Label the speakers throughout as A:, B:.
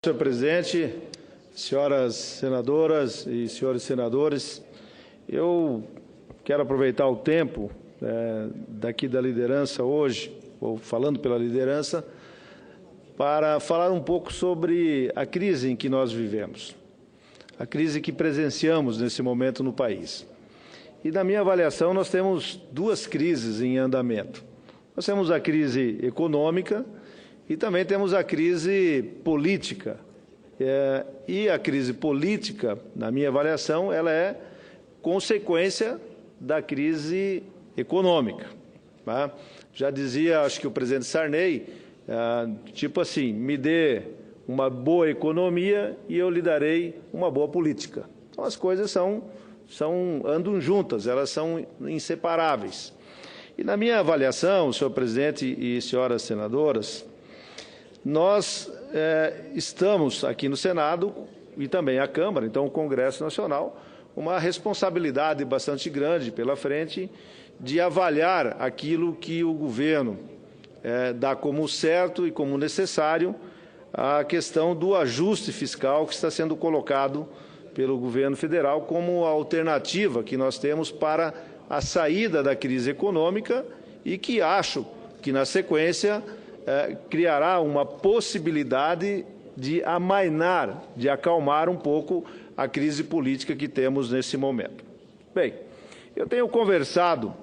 A: Senhor presidente, senhoras senadoras e senhores senadores, eu quero aproveitar o tempo daqui da liderança hoje, ou falando pela liderança, para falar um pouco sobre a crise em que nós vivemos, a crise que presenciamos nesse momento no país. E, na minha avaliação, nós temos duas crises em andamento. Nós temos a crise econômica e também temos a crise política. E a crise política, na minha avaliação, ela é consequência da crise econômica. Tá? Já dizia, acho que o presidente Sarney, tipo assim, me dê uma boa economia e eu lhe darei uma boa política. Então, as coisas andam juntas, elas são inseparáveis. E, na minha avaliação, senhor presidente e senhoras senadoras, nós estamos aqui no Senado e também a Câmara, então o Congresso Nacional, uma responsabilidade bastante grande pela frente de avaliar aquilo que o governo dá como certo e como necessário a questão do ajuste fiscal que está sendo colocado pelo governo federal como alternativa que nós temos para a saída da crise econômica e que acho que, na sequência, criará uma possibilidade de amainar, de acalmar um pouco a crise política que temos nesse momento. Bem, eu tenho conversado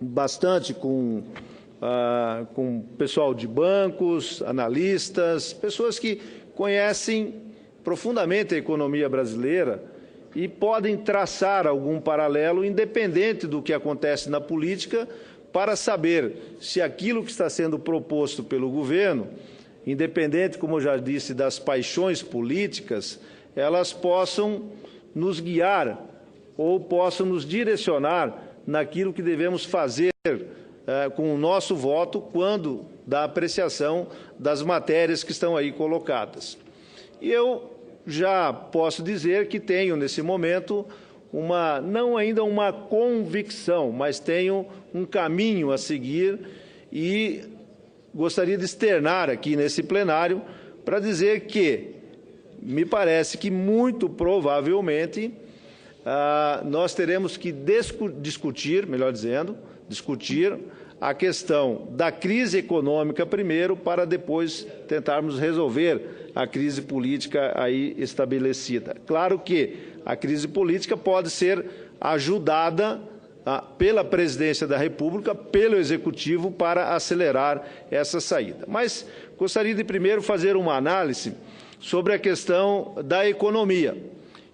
A: bastante com pessoal de bancos, analistas, pessoas que conhecem profundamente a economia brasileira e podem traçar algum paralelo, independente do que acontece na política, para saber se aquilo que está sendo proposto pelo governo, independente, como eu já disse, das paixões políticas, elas possam nos guiar ou possam nos direcionar naquilo que devemos fazer com o nosso voto quando da apreciação das matérias que estão aí colocadas. E eu já posso dizer que tenho, nesse momento, não ainda uma convicção, mas tenho um caminho a seguir e gostaria de externar aqui nesse plenário para dizer que me parece que muito provavelmente nós teremos que discutir a questão da crise econômica primeiro para depois tentarmos resolver a crise política aí estabelecida. Claro que a crise política pode ser ajudada pela Presidência da República, pelo Executivo, para acelerar essa saída. Mas gostaria de primeiro fazer uma análise sobre a questão da economia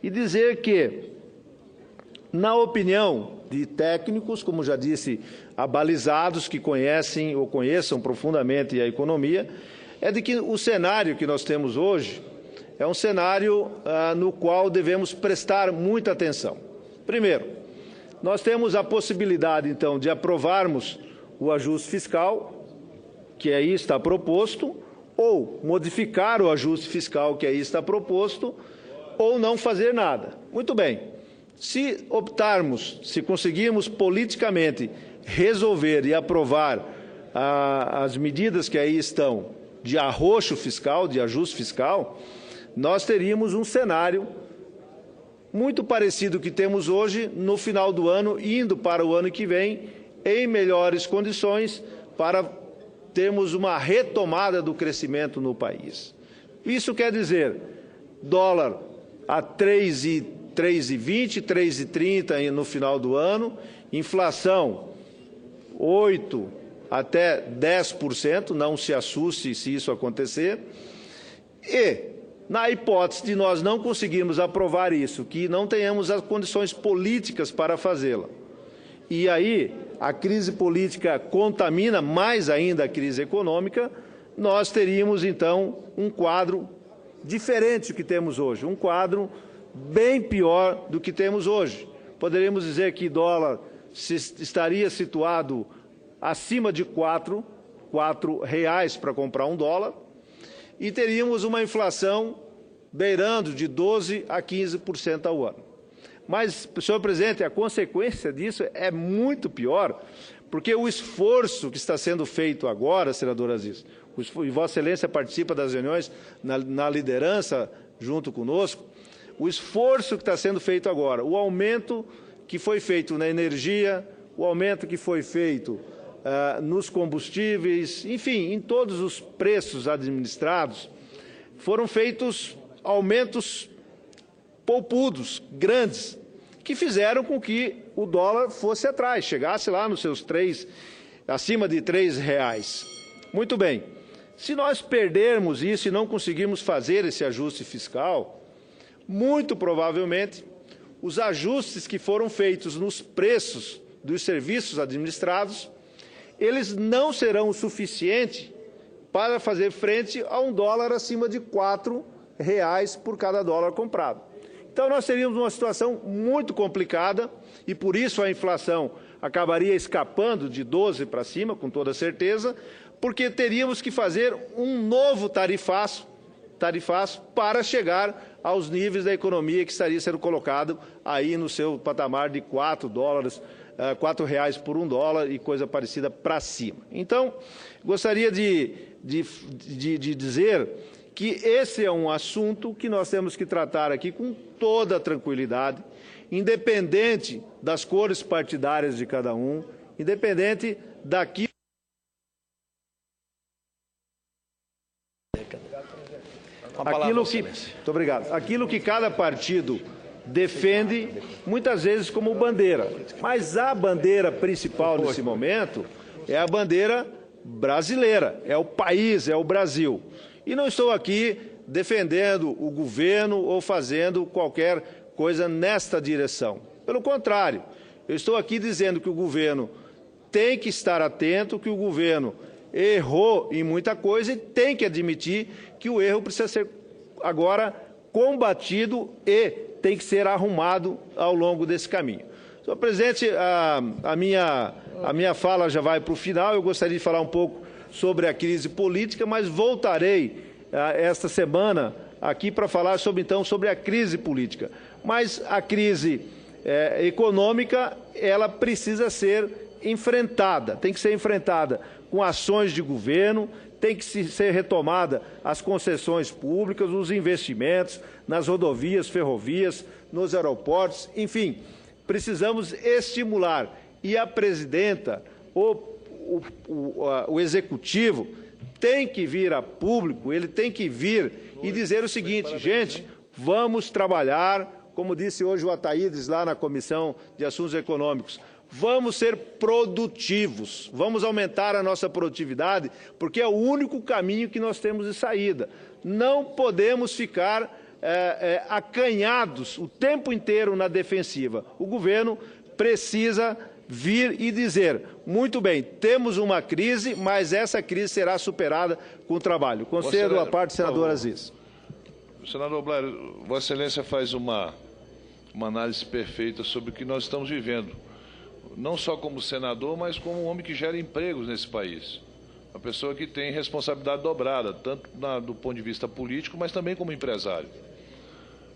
A: e dizer que, na opinião de técnicos, como já disse, abalizados, que conhecem ou conheçam profundamente a economia, é de que o cenário que nós temos hoje é um cenário no qual devemos prestar muita atenção. Primeiro, nós temos a possibilidade, então, de aprovarmos o ajuste fiscal, que aí está proposto, ou modificar o ajuste fiscal que aí está proposto, ou não fazer nada. Muito bem. Se optarmos, se conseguirmos politicamente resolver e aprovar as medidas que aí estão de arroxo fiscal, de ajuste fiscal, nós teríamos um cenário muito parecido ao que temos hoje no final do ano, indo para o ano que vem, em melhores condições para termos uma retomada do crescimento no país. Isso quer dizer dólar a 3,20, 3,30 no final do ano, inflação 8% até 10%, não se assuste se isso acontecer, e, na hipótese de nós não conseguirmos aprovar isso, que não tenhamos as condições políticas para fazê-la, e aí a crise política contamina mais ainda a crise econômica, nós teríamos, então, um quadro diferente do que temos hoje, um quadro bem pior do que temos hoje. Poderíamos dizer que dólar estaria situado acima de R$ 4 para comprar um dólar, e teríamos uma inflação beirando de 12% a 15% ao ano. Mas, senhor presidente, a consequência disso é muito pior, porque o esforço que está sendo feito agora, senador Aziz, e Vossa Excelência participa das reuniões na liderança junto conosco, o esforço que está sendo feito agora, o aumento que foi feito na energia, o aumento que foi feito nos combustíveis, enfim, em todos os preços administrados, foram feitos aumentos poupudos, grandes, que fizeram com que o dólar fosse atrás, chegasse lá nos seus acima de R$3. Muito bem. Se nós perdermos isso e não conseguirmos fazer esse ajuste fiscal, muito provavelmente os ajustes que foram feitos nos preços dos serviços administrados, eles não serão o suficiente para fazer frente a um dólar acima de R$4 por cada dólar comprado. Então, nós teríamos uma situação muito complicada e, por isso, a inflação acabaria escapando de 12 para cima, com toda certeza, porque teríamos que fazer um novo tarifaço para chegar aos níveis da economia que estaria sendo colocado aí no seu patamar de R$4 por $1 e coisa parecida para cima. Então, gostaria de dizer que esse é um assunto que nós temos que tratar aqui com toda a tranquilidade, independente das cores partidárias de cada um, independente daquilo. Muito obrigado. Aquilo que cada partido defende, muitas vezes como bandeira. Mas a bandeira principal nesse momento é a bandeira brasileira, é o país, é o Brasil. E não estou aqui defendendo o governo ou fazendo qualquer coisa nesta direção. Pelo contrário, eu estou aqui dizendo que o governo tem que estar atento, que o governo errou em muita coisa e tem que admitir que o erro precisa ser agora combatido e tem que ser arrumado ao longo desse caminho. Senhor presidente, a minha fala já vai para o final. Eu gostaria de falar um pouco sobre a crise política, mas voltarei esta semana aqui para falar sobre a crise política. Mas a crise econômica, ela precisa ser enfrentada, tem que ser enfrentada com ações de governo, tem que ser retomada as concessões públicas, os investimentos nas rodovias, ferrovias, nos aeroportos, enfim, precisamos estimular. E a presidenta, o executivo, tem que vir a público, ele tem que vir e dizer o seguinte: gente, vamos trabalhar, como disse hoje o Ataídes lá na Comissão de Assuntos Econômicos, vamos ser produtivos, vamos aumentar a nossa produtividade, porque é o único caminho que nós temos de saída. Não podemos ficar acanhados o tempo inteiro na defensiva. O governo precisa vir e dizer: muito bem, temos uma crise, mas essa crise será superada com o trabalho. Concedo a parte do senador Aziz.
B: Senador Blair, Vossa Excelência faz uma análise perfeita sobre o que nós estamos vivendo, não só como senador, mas como um homem que gera empregos nesse país. Uma pessoa que tem responsabilidade dobrada, tanto do ponto de vista político, mas também como empresário.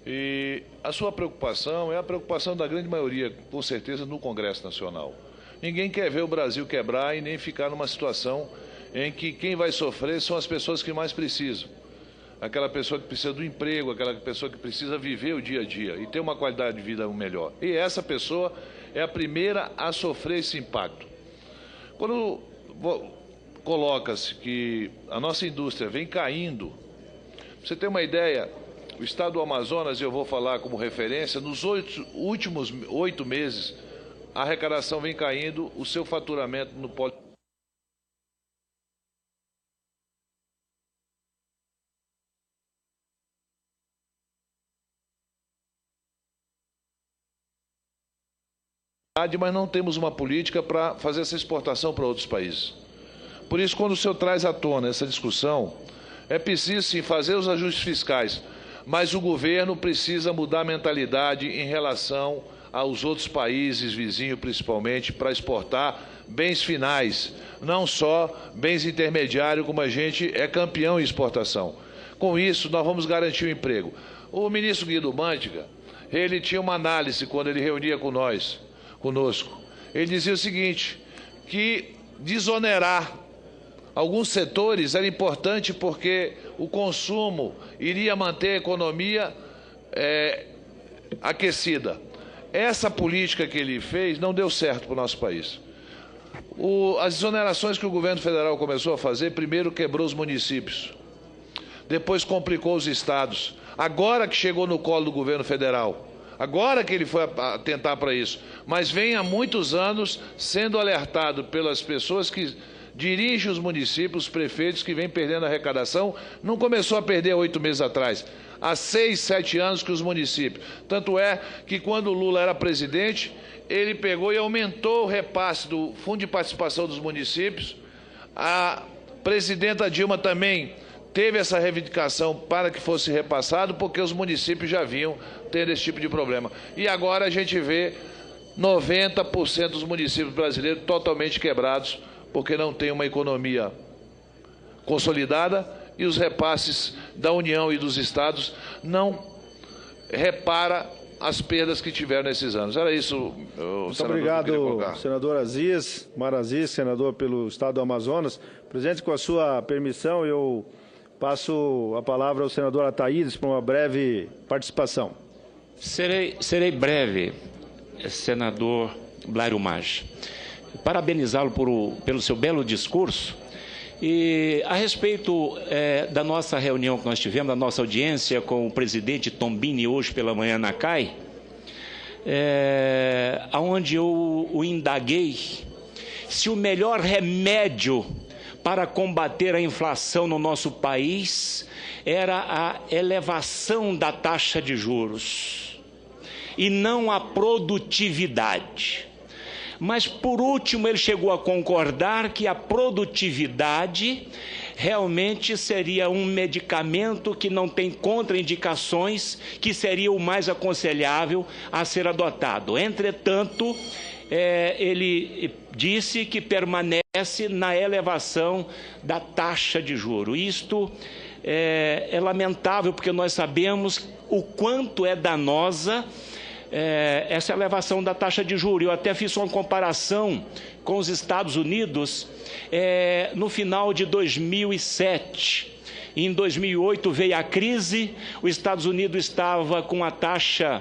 B: E a sua preocupação é a preocupação da grande maioria, com certeza, no Congresso Nacional. Ninguém quer ver o Brasil quebrar e nem ficar numa situação em que quem vai sofrer são as pessoas que mais precisam. Aquela pessoa que precisa do emprego, aquela pessoa que precisa viver o dia a dia e ter uma qualidade de vida melhor. E essa pessoa é a primeira a sofrer esse impacto. Quando coloca-se que a nossa indústria vem caindo, pra você ter uma ideia, o estado do Amazonas, eu vou falar como referência, nos últimos 8 meses, a arrecadação vem caindo, o seu faturamento no polo mas não temos uma política para fazer essa exportação para outros países. Por isso, quando o senhor traz à tona essa discussão, é preciso sim fazer os ajustes fiscais, mas o governo precisa mudar a mentalidade em relação aos outros países vizinhos, principalmente, para exportar bens finais, não só bens intermediários, como a gente é campeão em exportação. Com isso, nós vamos garantir o emprego. O ministro Guido Mantega, ele tinha uma análise quando ele reunia conosco. Ele dizia o seguinte, que desonerar alguns setores era importante porque o consumo iria manter a economia aquecida. Essa política que ele fez não deu certo para o nosso país. As exonerações que o governo federal começou a fazer, primeiro quebrou os municípios, depois complicou os estados. Agora que chegou no colo do governo federal, agora que ele foi atentar para isso, mas vem há muitos anos sendo alertado pelas pessoas que dirigem os municípios, os prefeitos que vêm perdendo a arrecadação. Não começou a perder 8 meses atrás, há 6, 7 anos que os municípios. Tanto é que quando o Lula era presidente, ele pegou e aumentou o repasse do Fundo de Participação dos Municípios. A presidenta Dilma também teve essa reivindicação para que fosse repassado, porque os municípios já vinham tendo esse tipo de problema. E agora a gente vê 90% dos municípios brasileiros totalmente quebrados, porque não tem uma economia consolidada e os repasses da União e dos estados não repara as perdas que tiveram nesses anos. Era isso,
A: muito obrigado, senador Mar Aziz, senador pelo estado do Amazonas. Presidente, com a sua permissão, eu passo a palavra ao senador Ataídes para uma breve participação.
C: Serei breve, senador Blairo Maggi. Parabenizá-lo pelo seu belo discurso. E a respeito da nossa reunião que nós tivemos, da nossa audiência com o presidente Tombini hoje pela manhã na CAI, onde eu o indaguei se o melhor remédio para combater a inflação no nosso país era a elevação da taxa de juros e não a produtividade. Mas, por último, ele chegou a concordar que a produtividade realmente seria um medicamento que não tem contraindicações, que seria o mais aconselhável a ser adotado. Entretanto, ele disse que permanece na elevação da taxa de juros. Isto é lamentável, porque nós sabemos o quanto é danosa essa elevação da taxa de juros. Eu até fiz uma comparação com os Estados Unidos no final de 2007. Em 2008 veio a crise, os Estados Unidos estava com a taxa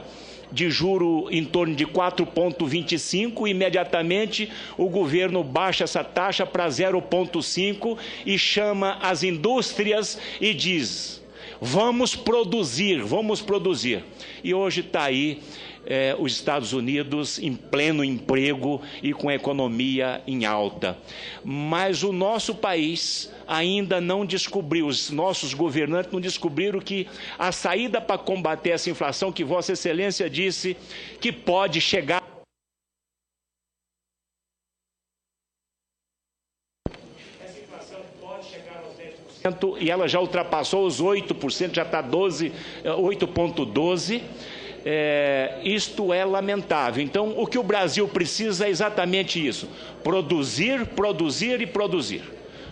C: de juro em torno de 4,25, imediatamente o governo baixa essa taxa para 0,5 e chama as indústrias e diz: vamos produzir. E hoje está aí os Estados Unidos em pleno emprego e com a economia em alta. Mas o nosso país ainda não descobriu, os nossos governantes não descobriram que a saída para combater essa inflação, que Vossa Excelência disse que pode chegar e ela já ultrapassou os 8%, já está 8,12%. Isto é lamentável. Então, o que o Brasil precisa é exatamente isso: produzir, produzir e produzir.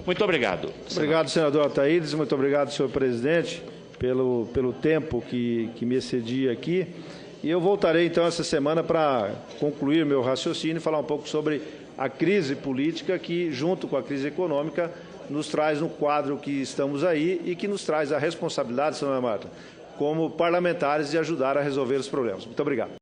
C: Muito obrigado.
A: Obrigado, senador Ataídes. Muito obrigado, senhor presidente, pelo tempo que me excedi aqui. E eu voltarei, então, essa semana para concluir meu raciocínio e falar um pouco sobre a crise política que, junto com a crise econômica, nos traz no quadro que estamos aí e que nos traz a responsabilidade, senhora Marta, como parlamentares, de ajudar a resolver os problemas. Muito obrigado.